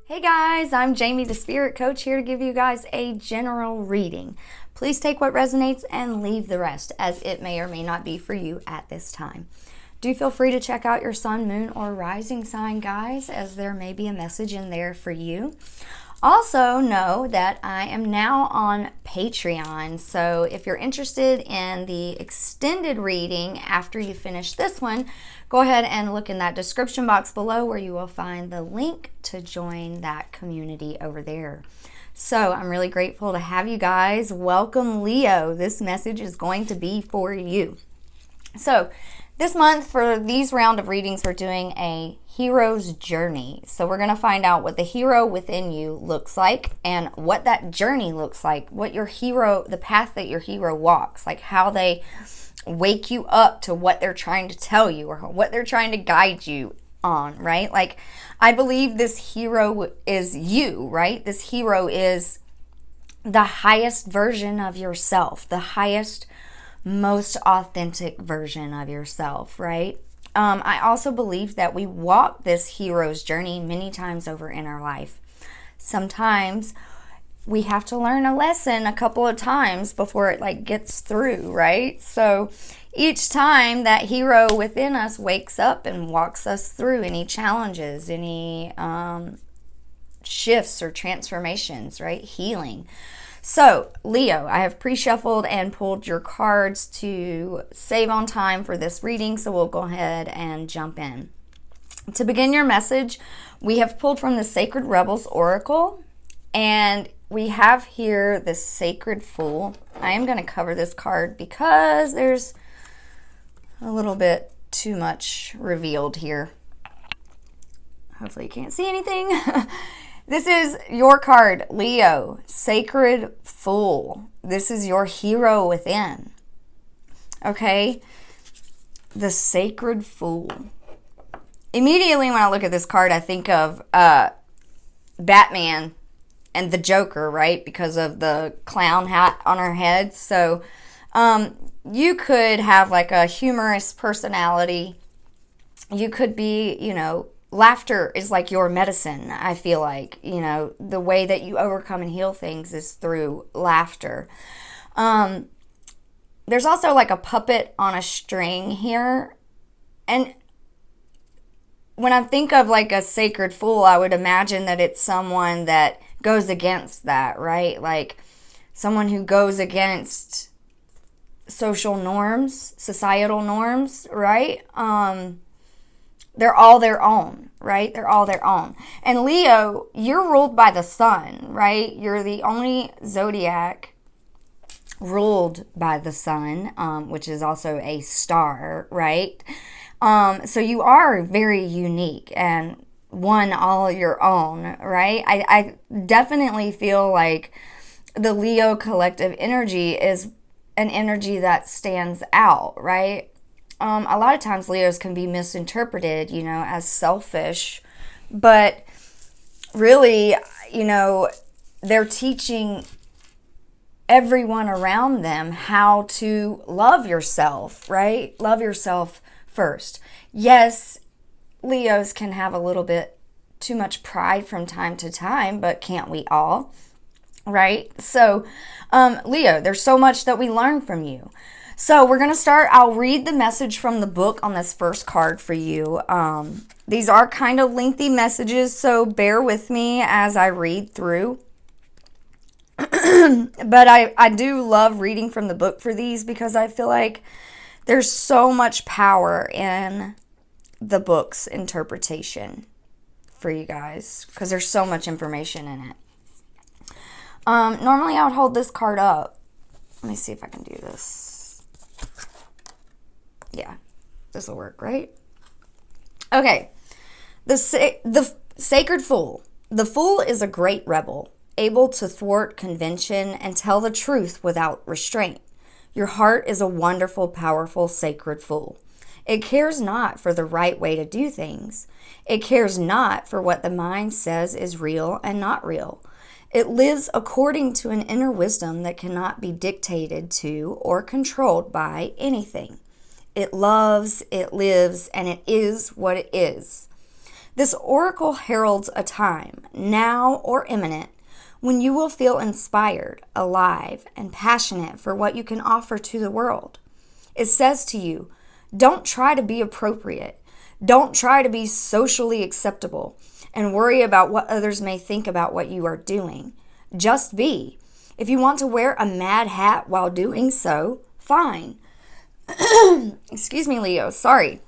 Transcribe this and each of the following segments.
Hey guys, I'm Jamey, the Spirit Coach, here to give you guys a general reading. Please take what resonates and leave the rest, as it may or may not be for you at this time. Do feel free to check out your sun, moon, or rising sign, guys, as there may be a message in there for you. Also know that I am now on Patreon, so if you're interested in the extended reading after you finish this one, go ahead and look in that description box below where you will find the link to join that community over there. So I'm really grateful to have you guys. Welcome, Leo. This message is going to be for you. So this month, for these round of readings, we're doing a hero's journey. So we're going to find out what the hero within you looks like and what that journey looks like, what your hero, the path that your hero walks, like how they wake you up to what they're trying to tell you or what they're trying to guide you on, right? Like, I believe this hero is you, right? This hero is the highest version of yourself, the highest, most authentic version of yourself, right? I also believe that we walk this hero's journey many times over in our life. Sometimes we have to learn a lesson a couple of times before it gets through, right? So each time that hero within us wakes up and walks us through any challenges, any shifts or transformations, right? Healing. So, Leo, I have pre-shuffled and pulled your cards to save on time for this reading, so we'll go ahead and jump in. To begin your message, we have pulled from the Sacred Rebels Oracle, and we have here the Sacred Fool. I am going to cover this card because there's a little bit too much revealed here. Hopefully you can't see anything. This is your card, Leo, Sacred Fool. This is your hero within. Okay? The Sacred Fool. Immediately when I look at this card, I think of Batman and the Joker, right? Because of the clown hat on her head. So you could have like a humorous personality. You could be, laughter is like your medicine, I feel like. The way that you overcome and heal things is through laughter. There's also like a puppet on a string here. And when I think of like a sacred fool, I would imagine that it's someone that goes against that, right? Like someone who goes against social norms, societal norms, right? They're all their own, right? They're all their own. And Leo, you're ruled by the sun, right? You're the only zodiac ruled by the sun, which is also a star, right? So you are very unique and one all your own, right? I definitely feel like the Leo collective energy is an energy that stands out, right? A lot of times Leos can be misinterpreted, as selfish, but really, they're teaching everyone around them how to love yourself, right? Love yourself first. Yes, Leos can have a little bit too much pride from time to time, but can't we all? Right? So, Leo, there's so much that we learn from you. So we're going to start. I'll read the message from the book on this first card for you. These are kind of lengthy messages, so bear with me as I read through. But I do love reading from the book for these because I feel like there's so much power in the book's interpretation for you guys because there's so much information in it. Normally I would hold this card up. Let me see if I can do this. Yeah, this will work, right? Okay. The Sacred Fool. The fool is a great rebel, able to thwart convention and tell the truth without restraint. Your heart is a wonderful, powerful, sacred fool. It cares not for the right way to do things. It cares not for what the mind says is real and not real. It lives according to an inner wisdom that cannot be dictated to or controlled by anything. It loves, it lives, and it is what it is. This oracle heralds a time, now or imminent, when you will feel inspired, alive, and passionate for what you can offer to the world. It says to you, don't try to be appropriate. Don't try to be socially acceptable and worry about what others may think about what you are doing. Just be. If you want to wear a mad hat while doing so, fine. Excuse me, Leo, sorry.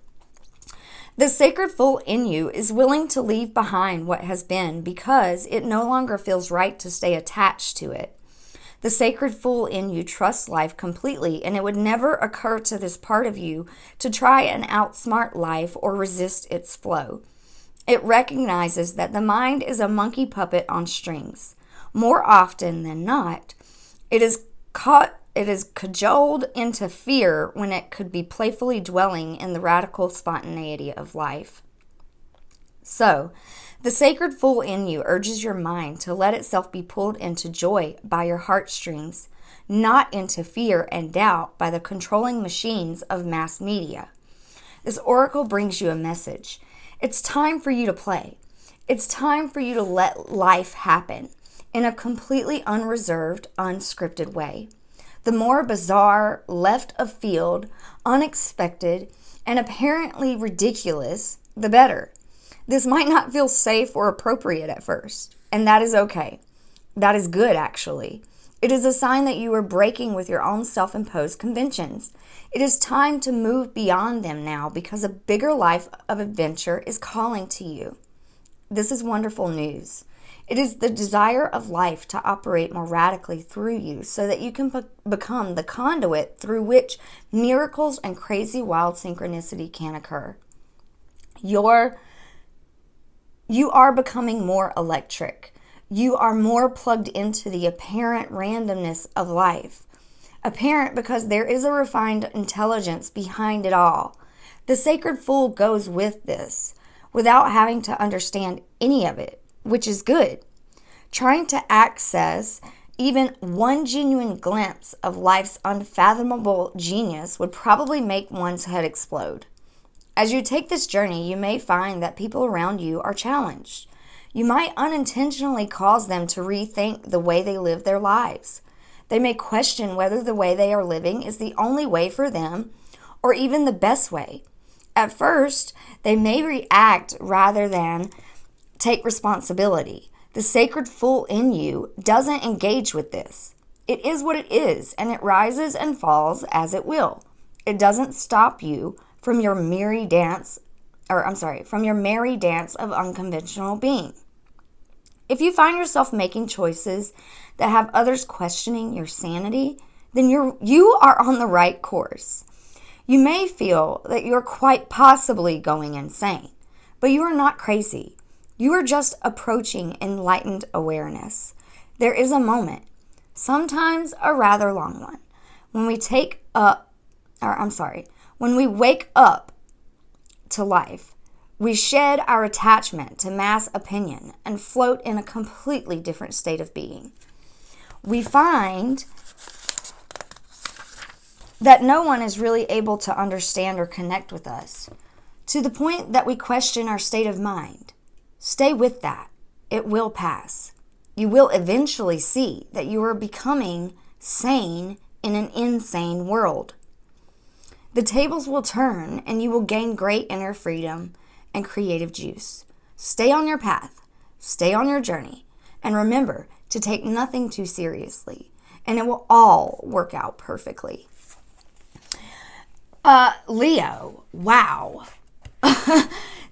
The sacred fool in you is willing to leave behind what has been because it no longer feels right to stay attached to it. The sacred fool in you trusts life completely, and it would never occur to this part of you to try and outsmart life or resist its flow. It recognizes that the mind is a monkey puppet on strings. More often than not, it is cajoled into fear when it could be playfully dwelling in the radical spontaneity of life. So, the sacred fool in you urges your mind to let itself be pulled into joy by your heartstrings, not into fear and doubt by the controlling machines of mass media. This oracle brings you a message. It's time for you to play. It's time for you to let life happen in a completely unreserved, unscripted way. The more bizarre, left of field, unexpected, and apparently ridiculous, the better. This might not feel safe or appropriate at first, and that is okay. That is good, actually. It is a sign that you are breaking with your own self-imposed conventions. It is time to move beyond them now because a bigger life of adventure is calling to you. This is wonderful news. It is the desire of life to operate more radically through you so that you can become the conduit through which miracles and crazy wild synchronicity can occur. You are becoming more electric. You are more plugged into the apparent randomness of life. Apparent because there is a refined intelligence behind it all. The sacred fool goes with this without having to understand any of it, which is good. Trying to access even one genuine glimpse of life's unfathomable genius would probably make one's head explode. As you take this journey, you may find that people around you are challenged. You might unintentionally cause them to rethink the way they live their lives. They may question whether the way they are living is the only way for them or even the best way. At first, they may react rather than take responsibility. The sacred fool in you doesn't engage with this. It is what it is, and it rises and falls as it will. It doesn't stop you from your merry dance of unconventional being. If you find yourself making choices that have others questioning your sanity, then you are on the right course. You may feel that you're quite possibly going insane, but you are not crazy. You are just approaching enlightened awareness. There is a moment, sometimes a rather long one, when we wake up to life. We shed our attachment to mass opinion and float in a completely different state of being. We find that no one is really able to understand or connect with us, to the point that we question our state of mind. Stay with that. It will pass. You will eventually see that you are becoming sane in an insane world. The tables will turn and you will gain great inner freedom and creative juice. Stay on your path. Stay on your journey. And remember to take nothing too seriously. And it will all work out perfectly. Leo, wow.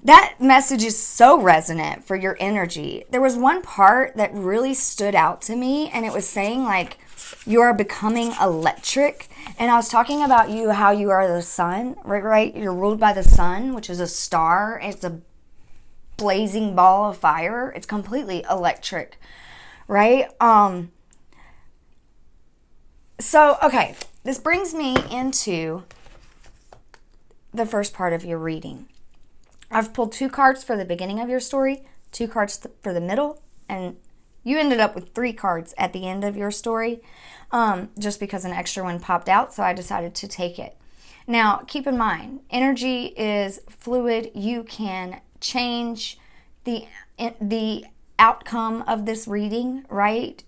That message is so resonant for your energy. There was one part that really stood out to me, and it was saying like you are becoming electric. And I was talking about you, how you are the sun, right? You're ruled by the sun, which is a star. It's a blazing ball of fire. It's completely electric, right? So, okay, this brings me into the first part of your reading. I've pulled 2 cards for the beginning of your story, 2 cards for the middle, and you ended up with 3 cards at the end of your story, just because an extra one popped out, so I decided to take it. Now, keep in mind, energy is fluid. You can change the outcome of this reading, right?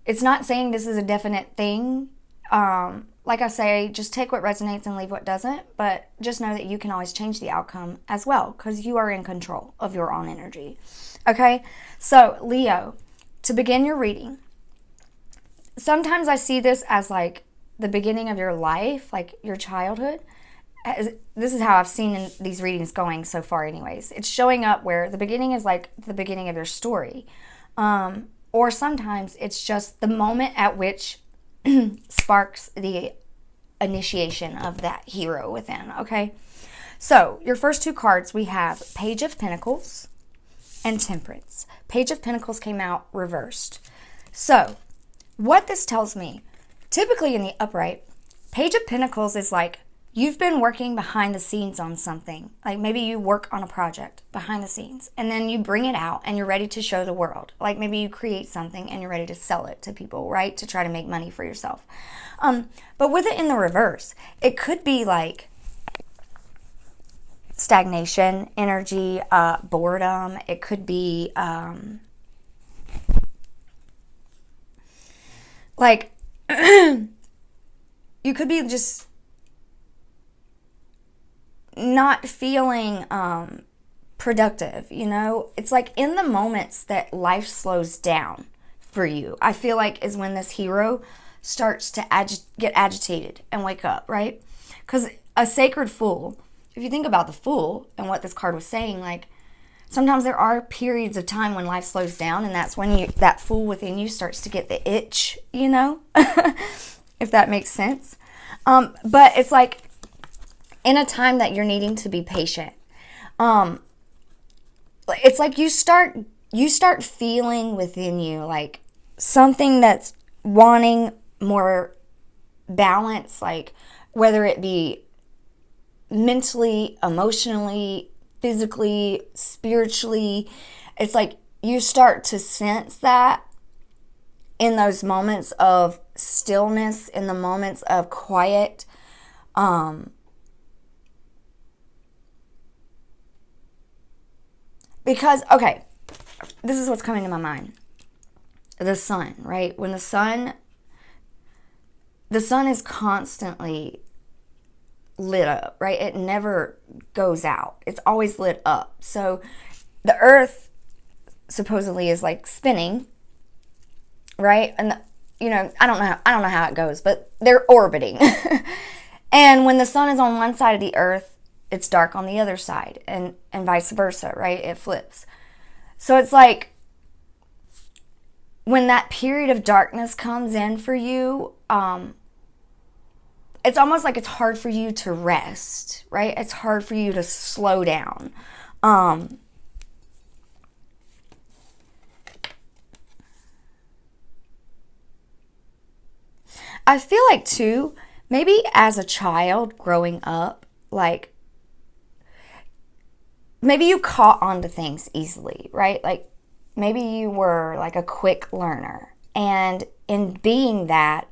It's not saying this is a definite thing. Like I say, just take what resonates and leave what doesn't, but just know that you can always change the outcome as well, because you are in control of your own energy. Okay, so Leo, to begin your reading, sometimes I see this as like the beginning of your life, like your childhood. This is how I've seen in these readings going so far anyways. It's showing up where the beginning is like the beginning of your story. Or sometimes it's just the moment at which sparks the initiation of that hero within, okay? So, your first two cards, we have Page of Pentacles and Temperance. Page of Pentacles came out reversed. So, what this tells me, typically in the upright, Page of Pentacles is like you've been working behind the scenes on something. Like maybe you work on a project behind the scenes and then you bring it out and you're ready to show the world. Like maybe you create something and you're ready to sell it to people, right? To try to make money for yourself. But with it in the reverse, it could be like stagnation, energy, boredom. It could be like you could be just not feeling productive, you know? It's like in the moments that life slows down for you, I feel like is when this hero starts to get agitated and wake up, right? Because a sacred fool, if you think about the Fool and what this card was saying, like sometimes there are periods of time when life slows down, and that's when that fool within you starts to get the itch, you know? If that makes sense. But it's like in a time that you're needing to be patient, it's like you start feeling within you like something that's wanting more balance, like whether it be mentally, emotionally, physically, spiritually. It's like you start to sense that in those moments of stillness, in the moments of quiet. Because, okay, this is what's coming to my mind. The sun, right? When the sun is constantly lit up, right? It never goes out. It's always lit up. So the earth supposedly is like spinning, right? And I don't know how it goes, but they're orbiting. And when the sun is on one side of the earth, it's dark on the other side, and vice versa, right? It flips. So it's like when that period of darkness comes in for you, it's almost like it's hard for you to rest, right? It's hard for you to slow down. I feel like too, maybe as a child growing up, like maybe you caught on to things easily, right? Like maybe you were like a quick learner, and in being that,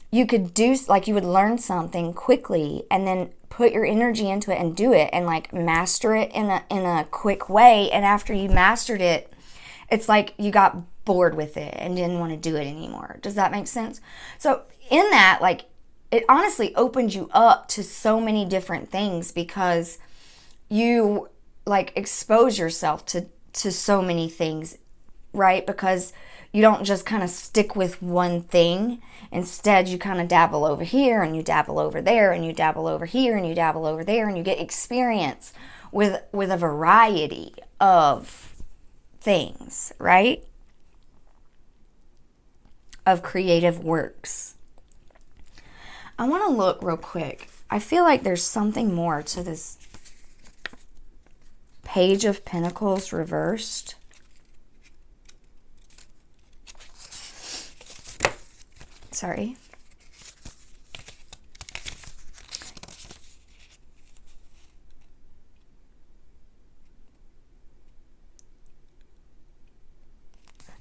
you could do, like you would learn something quickly and then put your energy into it and do it and like master it in a quick way. And after you mastered it, it's like you got bored with it and didn't want to do it anymore. Does that make sense? So in that, like, it honestly opened you up to so many different things because you like expose yourself to so many things, right? Because you don't just kind of stick with one thing. Instead, you kind of dabble over here and you dabble over there and you dabble over here and you dabble over there, and you get experience with a variety of things, right? Of creative works. I want to look real quick. I feel like there's something more to this Page of Pentacles reversed. Sorry.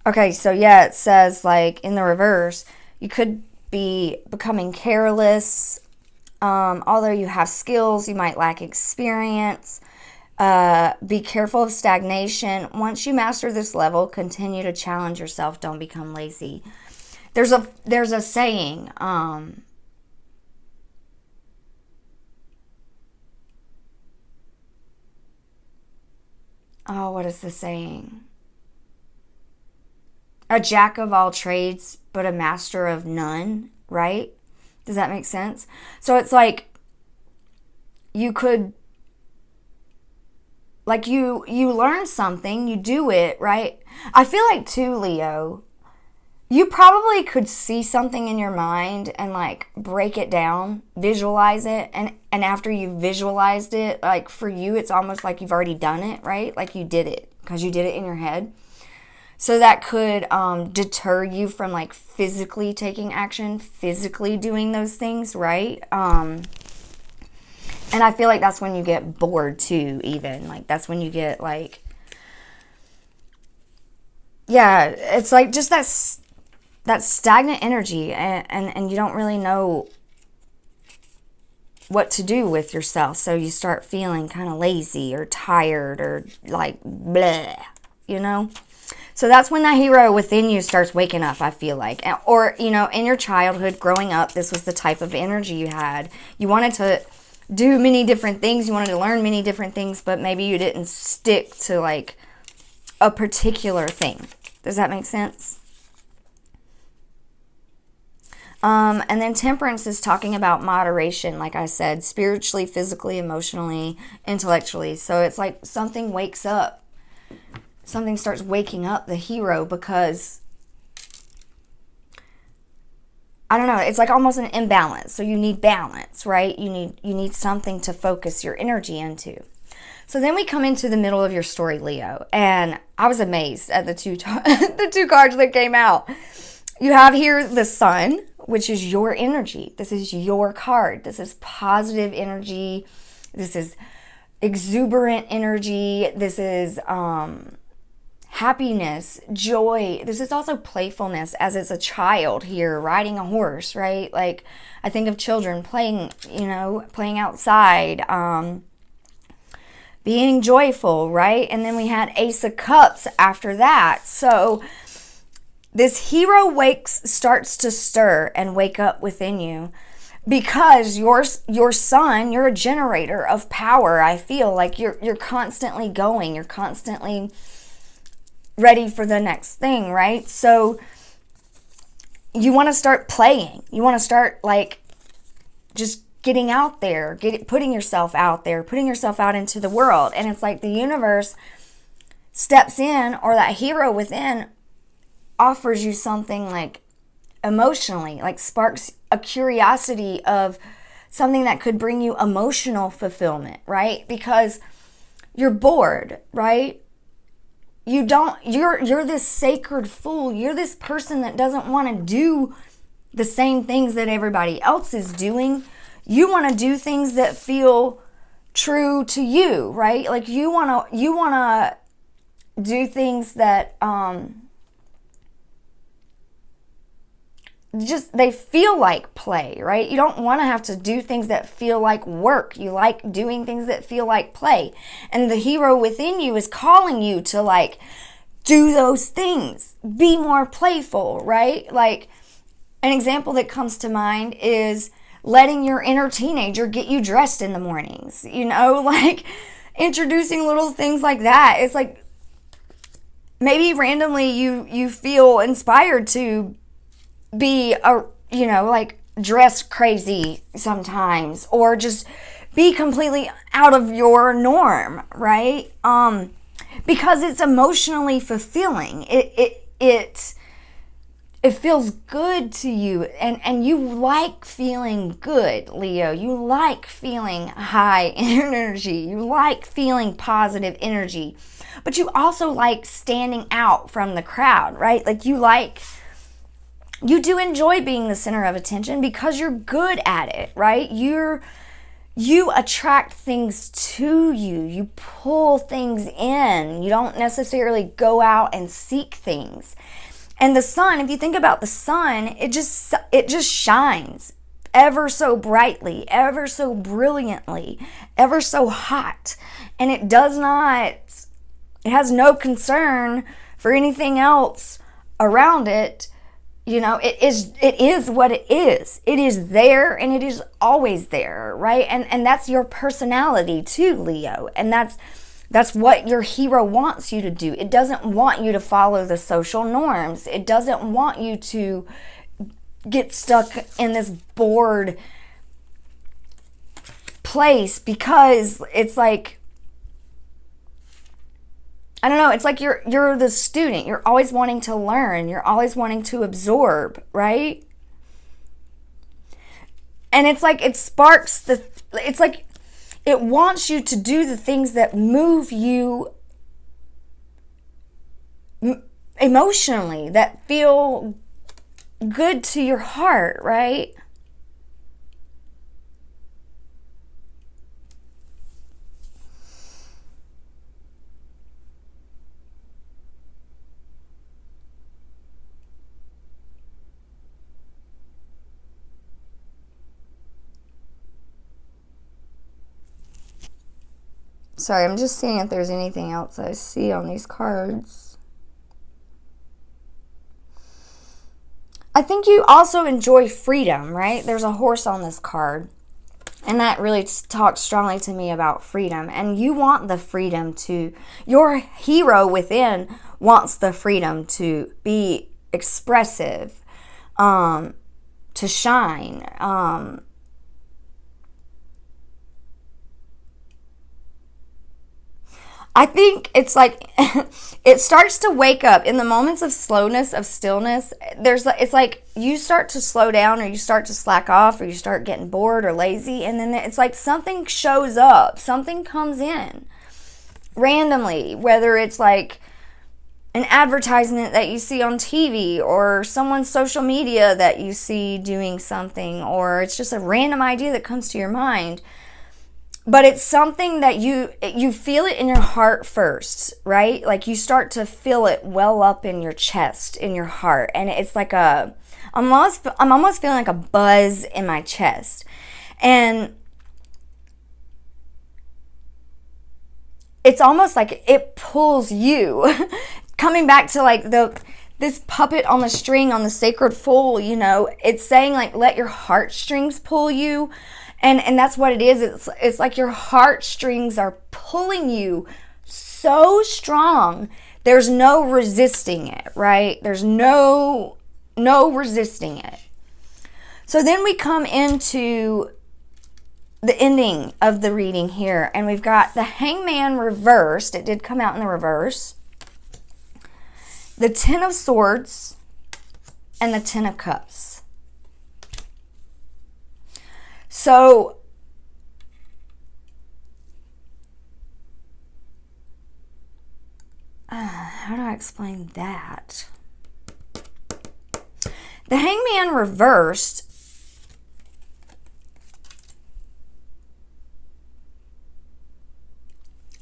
Okay, so yeah, it says like in the reverse, you could be becoming careless. Although you have skills, you might lack experience. Be careful of stagnation. Once you master this level, continue to challenge yourself. Don't become lazy. There's a saying, oh, what is the saying? A jack of all trades, but a master of none, right? Does that make sense? So it's like you could, like you learn something, you do it, right? I feel like too, Leo, you probably could see something in your mind and like break it down, visualize it, and after you visualized it, like for you, it's almost like you've already done it, right? Like you did it because you did it in your head. So that could deter you from like physically taking action, physically doing those things, right? And I feel like that's when you get bored too, even. Like that's when you get like, yeah, it's like just that stagnant energy and you don't really know what to do with yourself. So you start feeling kind of lazy or tired or like bleh, you know? So that's when that hero within you starts waking up, I feel like. Or, you know, in your childhood, growing up, this was the type of energy you had. You wanted to do many different things. You wanted to learn many different things, but maybe you didn't stick to, like, a particular thing. Does that make sense? And then temperance is talking about moderation, like I said, spiritually, physically, emotionally, intellectually. So it's like something wakes up. Something starts waking up the hero because, I don't know, it's like almost an imbalance. So you need balance, right? You need something to focus your energy into. So then we come into the middle of your story, Leo, and I was amazed at the two cards that came out. You have here the Sun, which is your energy. This is your card. This is positive energy. This is exuberant energy. This is happiness, joy. This is also playfulness, as it's a child here riding a horse, right? Like I think of children playing, you know, playing outside, being joyful, right? And then we had Ace of Cups after that. So this hero starts to stir and wake up within you because your sun, you're a generator of power. I feel like you're constantly going, you're constantly ready for the next thing, right? So you want to start playing. You want to start like just getting out there, putting yourself out there, putting yourself out into the world. And it's like the universe steps in, or that hero within offers you something like emotionally, like sparks a curiosity of something that could bring you emotional fulfillment, right? Because you're bored, right? You're this sacred fool. You're this person that doesn't want to do the same things that everybody else is doing. You want to do things that feel true to you, right? Like you want to do things that just they feel like play, right? You don't want to have to do things that feel like work. You like doing things that feel like play. And the hero within you is calling you to like do those things. Be more playful, right? Like an example that comes to mind is letting your inner teenager get you dressed in the mornings, you know, like introducing little things like that. It's like maybe randomly you feel inspired to be like dress crazy sometimes, or just be completely out of your norm, right? Because it's emotionally fulfilling. It feels good to you, and you like feeling good, Leo. You like feeling high energy. You like feeling positive energy, but you also like standing out from the crowd, right? Like you do enjoy being the center of attention because you're good at it, right? You attract things to you. You pull things in. You don't necessarily go out and seek things. And the sun, if you think about the sun, it just shines ever so brightly, ever so brilliantly, ever so hot. And it has no concern for anything else around it. You know, it is what it is. It is there, and it is always there, right? And that's your personality too, Leo. And that's what your hero wants you to do. It doesn't want you to follow the social norms. It doesn't want you to get stuck in this bored place, because it's like, I don't know, it's like you're the student. You're always wanting to learn. You're always wanting to absorb, right? And it's like it wants you to do the things that move you emotionally, that feel good to your heart, right? Sorry, I'm just seeing if there's anything else I see on these cards. I think you also enjoy freedom, right? There's a horse on this card, and that really talks strongly to me about freedom. And you want the freedom to, your hero within wants the freedom to be expressive, to shine, I think it's like it starts to wake up in the moments of slowness, of stillness. It's like you start to slow down, or you start to slack off, or you start getting bored or lazy, and then it's like something shows up, something comes in randomly, whether it's like an advertisement that you see on TV, or someone's social media that you see doing something, or it's just a random idea that comes to your mind. But it's something that you feel it in your heart first, right? Like you start to feel it well up in your chest, in your heart. And it's like I'm almost feeling like a buzz in my chest. And it's almost like it pulls you. Coming back to like this puppet on the string on the sacred foal, you know, it's saying like, let your heartstrings pull you. And that's what it is. It's like your heartstrings are pulling you so strong. There's no resisting it, right? There's no resisting it. So then we come into the ending of the reading here, and we've got the Hangman reversed. It did come out in the reverse. The Ten of Swords and the Ten of Cups. So, how do I explain that? The Hangman reversed.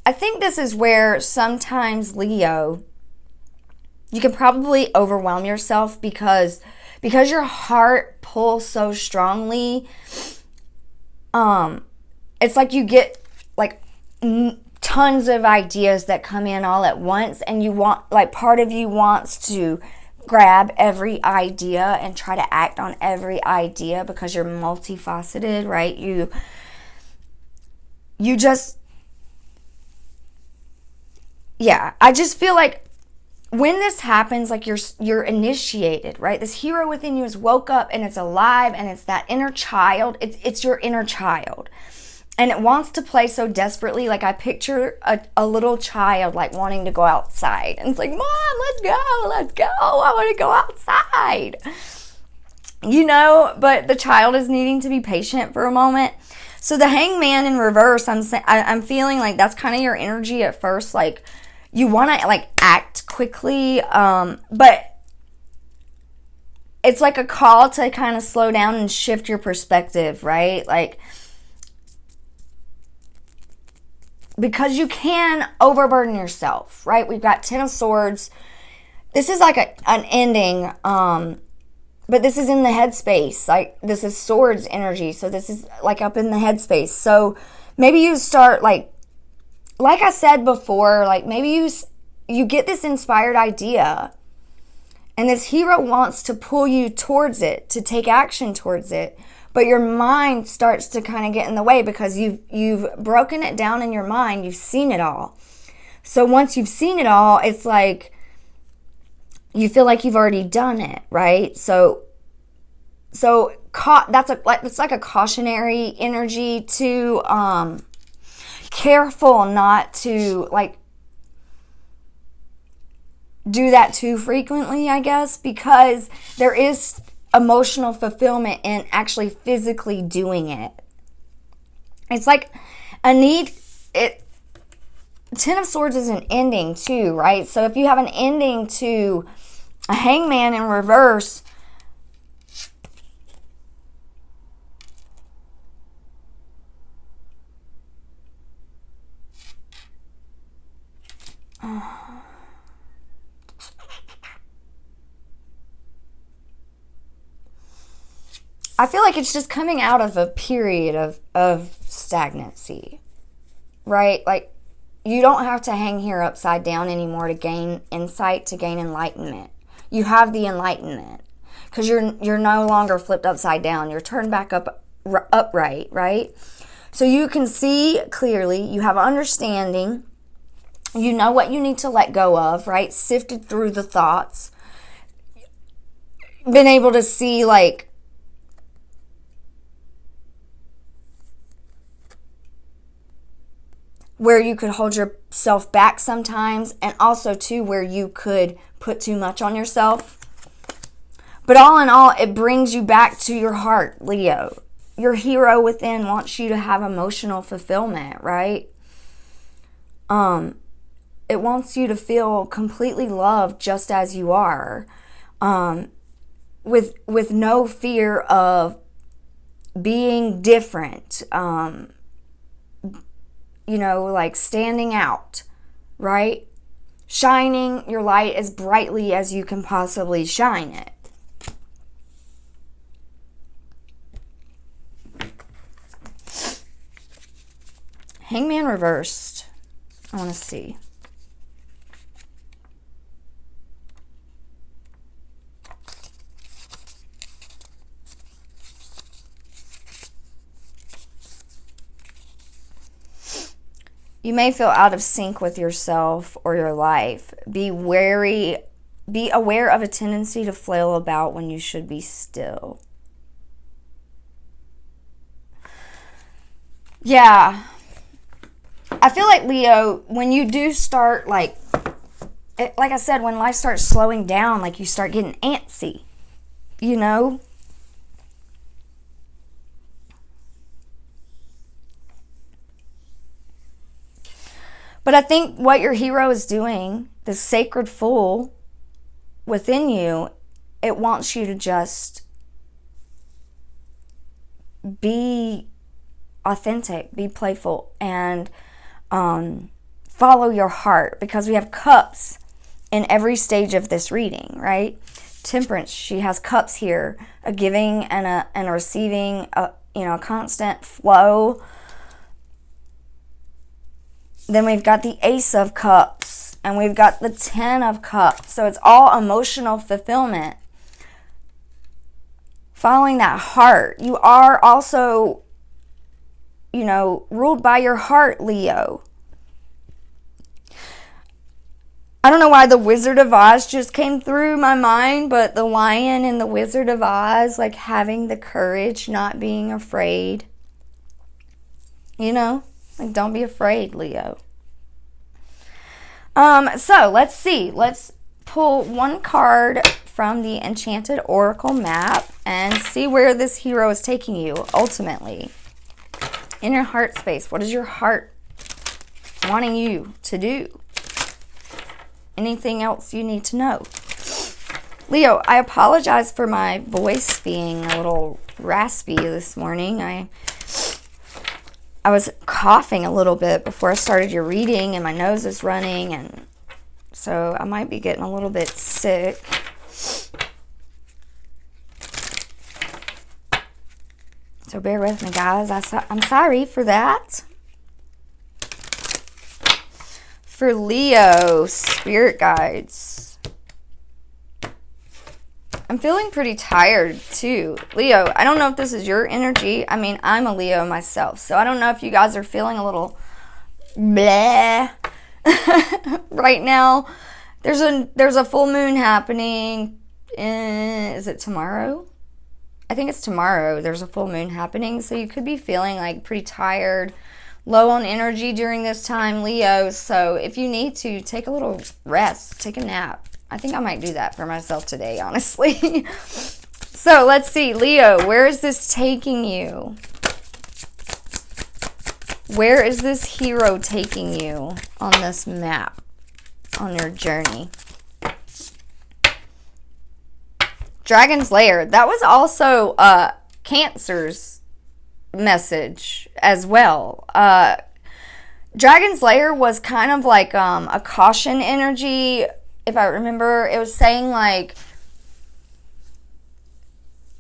I think this is where sometimes, Leo, you can probably overwhelm yourself because your heart pulls so strongly. It's like you get like tons of ideas that come in all at once, and you want, like, part of you wants to grab every idea and try to act on every idea because you're multifaceted, right? You just, yeah, I just feel like when this happens, like you're initiated, right? This hero within you has woke up and it's alive, and it's that inner child. It's your inner child. And it wants to play so desperately. Like I picture a little child like wanting to go outside. And it's like, Mom, let's go. I want to go outside. You know, but the child is needing to be patient for a moment. So the Hangman in reverse, I'm feeling like that's kind of your energy at first. Like you want to like act quickly, but it's like a call to kind of slow down and shift your perspective, right? Like, because you can overburden yourself, right? We've got Ten of Swords. This is like an ending but this is in the headspace. Like, this is swords energy. So this is like up in the headspace. So maybe you start like I said before, like maybe you get this inspired idea and this hero wants to pull you towards it, to take action towards it. But your mind starts to kind of get in the way because you've broken it down in your mind. You've seen it all. So once you've seen it all, it's like you feel like you've already done it, right? So it's like a cautionary energy to careful not to like do that too frequently, I guess, because there is emotional fulfillment in actually physically doing it. It's like a need. Ten of Swords is an ending too, right? So if you have an ending to a Hangman in reverse, I feel like it's just coming out of a period of stagnancy, right? Like, you don't have to hang here upside down anymore to gain insight, to gain enlightenment. You have the enlightenment because you're no longer flipped upside down. You're turned back upright, right? So you can see clearly. You have understanding. You know what you need to let go of, right? Sifted through the thoughts. Been able to see, like, where you could hold yourself back sometimes, and also too where you could put too much on yourself. But all in all, it brings you back to your heart, Leo. Your hero within wants you to have emotional fulfillment, right? It wants you to feel completely loved just as you are, with no fear of being different, like standing out, right? Shining your light as brightly as you can possibly shine it. Hangman reversed. I want to see. You may feel out of sync with yourself or your life. Be aware of a tendency to flail about when you should be still. Yeah. I feel like, Leo, when you do start, like I said, when life starts slowing down, like you start getting antsy, you know? But I think what your hero is doing, the sacred fool within you, it wants you to just be authentic, be playful, and follow your heart, because we have cups in every stage of this reading, right? Temperance, she has cups here, a giving and a receiving, a constant flow. Then we've got the Ace of Cups, and we've got the 10 of Cups. So it's all emotional fulfillment. Following that heart. You are also, ruled by your heart, Leo. I don't know why the Wizard of Oz just came through my mind, but the lion in the Wizard of Oz, like having the courage, not being afraid. Like, don't be afraid, Leo. So let's see. Let's pull one card from the Enchanted Oracle map and see where this hero is taking you ultimately. In your heart space, what is your heart wanting you to do? Anything else you need to know? Leo, I apologize for my voice being a little raspy this morning. I was coughing a little bit before I started your reading, and my nose is running, and so I might be getting a little bit sick. So bear with me, guys. I'm sorry for that. For Leo, spirit guides. I'm feeling pretty tired too. Leo, I don't know if this is your energy. I mean, I'm a Leo myself, so I don't know if you guys are feeling a little bleh right now. There's a full moon happening. Is it tomorrow? I think it's tomorrow. There's a full moon happening, so you could be feeling like pretty tired, low on energy during this time, Leo. So if you need to, take a little rest, take a nap. I think I might do that for myself today, honestly. So let's see, Leo, where is this taking you? Where is this hero taking you on this map, on your journey? Dragon's Lair. That was also Cancer's message as well. Dragon's Lair was kind of like a caution energy. If I remember, it was saying like,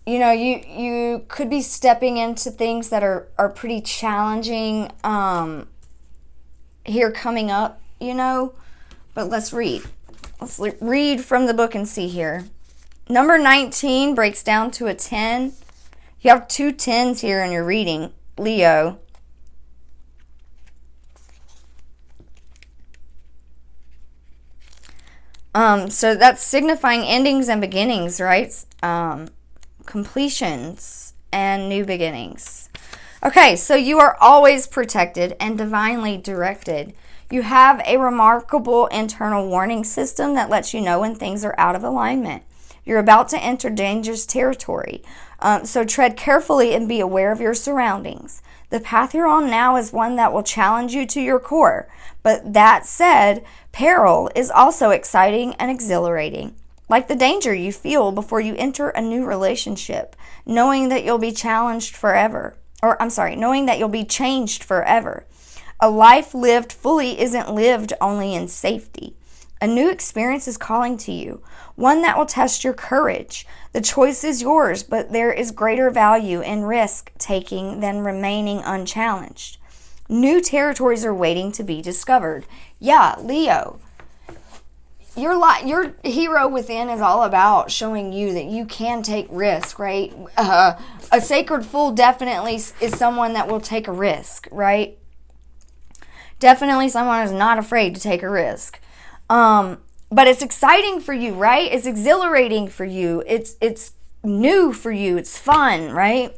you know, you could be stepping into things that are pretty challenging here coming up, you know. But let's read. Let's read from the book and see here. Number 19 breaks down to a 10. You have 2 10s here in your reading, Leo. So that's signifying endings and beginnings, right? Completions and new beginnings. Okay, so you are always protected and divinely directed. You have a remarkable internal warning system that lets you know when things are out of alignment. You're about to enter dangerous territory, so tread carefully and be aware of your surroundings. The path you're on now is one that will challenge you to your core, but that said, peril is also exciting and exhilarating. Like the danger you feel before you enter a new relationship, knowing that you'll be challenged forever. Knowing that you'll be changed forever. A life lived fully isn't lived only in safety. A new experience is calling to you, one that will test your courage. The choice is yours, but there is greater value in risk-taking than remaining unchallenged. New territories are waiting to be discovered. Yeah, Leo, your hero within is all about showing you that you can take risk, right? A sacred fool definitely is someone that will take a risk, right? Definitely someone who's not afraid to take a risk. But it's exciting for you, right? It's exhilarating for you. It's new for you. It's fun, right?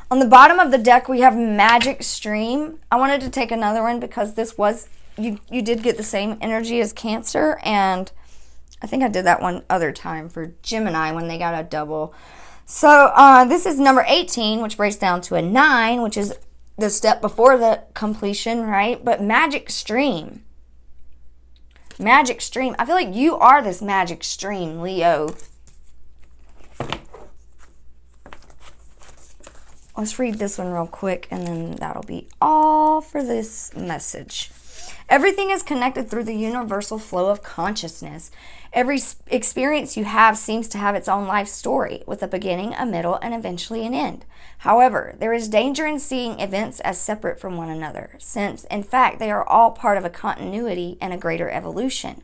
On the bottom of the deck, we have Magic Stream. I wanted to take another one because this was, you did get the same energy as Cancer, and I think I did that one other time for Gemini when they got a double. So this is number 18, which breaks down to a 9, which is the step before the completion, right? But Magic Stream. Magic Stream. I feel like you are this magic stream, Leo. Let's read this one real quick, and then that'll be all for this message. Everything is connected through the universal flow of consciousness. Every experience you have seems to have its own life story, with a beginning, a middle, and eventually an end. However, there is danger in seeing events as separate from one another, since, in fact, they are all part of a continuity and a greater evolution.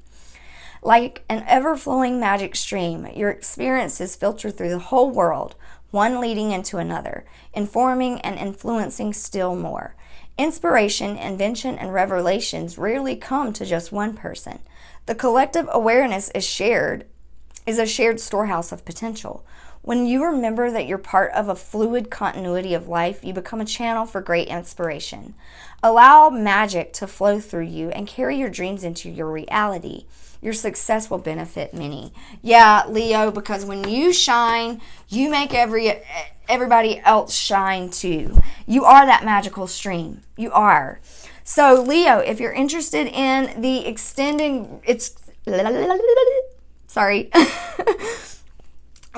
Like an ever-flowing magic stream, your experiences filter through the whole world, one leading into another, informing and influencing still more. Inspiration, invention, and revelations rarely come to just one person. The collective awareness is a shared storehouse of potential. When you remember that you're part of a fluid continuity of life, you become a channel for great inspiration. Allow magic to flow through you and carry your dreams into your reality. Your success will benefit many. Yeah, Leo, because when you shine, you make everybody else shine too. You are that magical stream. You are. So, Leo, if you're interested in the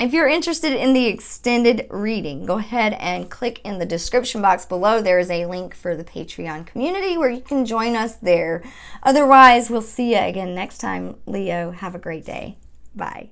If you're interested in the extended reading, go ahead and click in the description box below. There is a link for the Patreon community where you can join us there. Otherwise, we'll see you again next time, Leo. Have a great day. Bye.